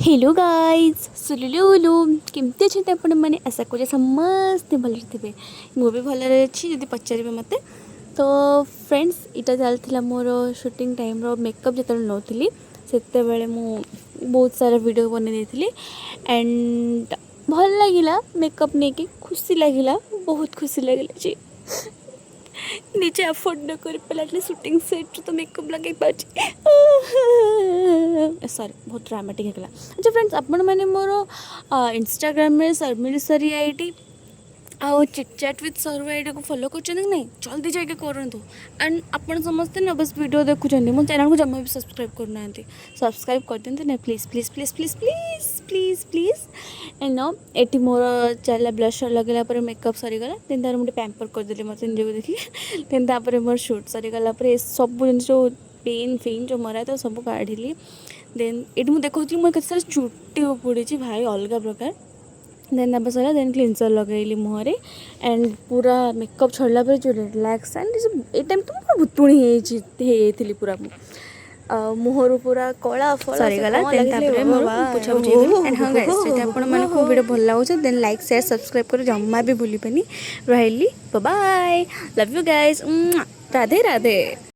Hello guys सुलुलुलु केमती अच्छे आपण मैंने आशा करें समस्ते भल थे मुझे भल अच्छी जब पचारे मत तो फ्रेंड्स इटा चलता मोर शूटिंग टाइम मेकअप जो नौली से बहुत सारा वीडियो बनई थी एंड भल लगिला मेकअप नहीं कि खुशी लगिला बहुत खुशी लगिला जी निजे अफोर्ड न कर पारे शूटिंग सेट तो मेकअप लगे पार्टी सॉरी बहुत ड्रामेटिक है। अच्छा फ्रेंड्स आपण मैंने मोर इंस्टाग्राम में शर्मिली सरी आईडी आउ चिटचैट विथ सर्व आईडी को फॉलो कर नहीं जल्दी जाके करूँ एंड आपड़ समस्ते ना बस वीडियो देखुं मो चैनल को जमा भी सब्सक्राइब करना सब्सक्राइब कर दिंते ना please please please please please please please and no ये मोर चला ब्लशर लगेगा मेकअप सरीगला देन तार मुझे पैम्पर करदेली मत निजे देखिए देन तापर मोर शूट सरीगला सब जिन पेन फेन जो मरा था सब काढ़ी देन ये मुझे देखी मुझे सारा चुट्टी पड़ी भाई अलग प्रकार देन तापर सर देन क्लीनसर लगेली मुहरे एंड पूरा मेकअप छड़ला जो रिलैक्स एंड ये टाइम तो पूरा भुतुणी थी पूरा मुहर पूरा कला फल सरीगला देन तापर मोर पोछा पोछी एंड हां गाइस जदि आपण माने को वीडियो भल लागो देन लाइक शेयर सब्सक्राइब कर जम्मा भी भूली पानी रहिली bye bye love you guys Radhe Radhe.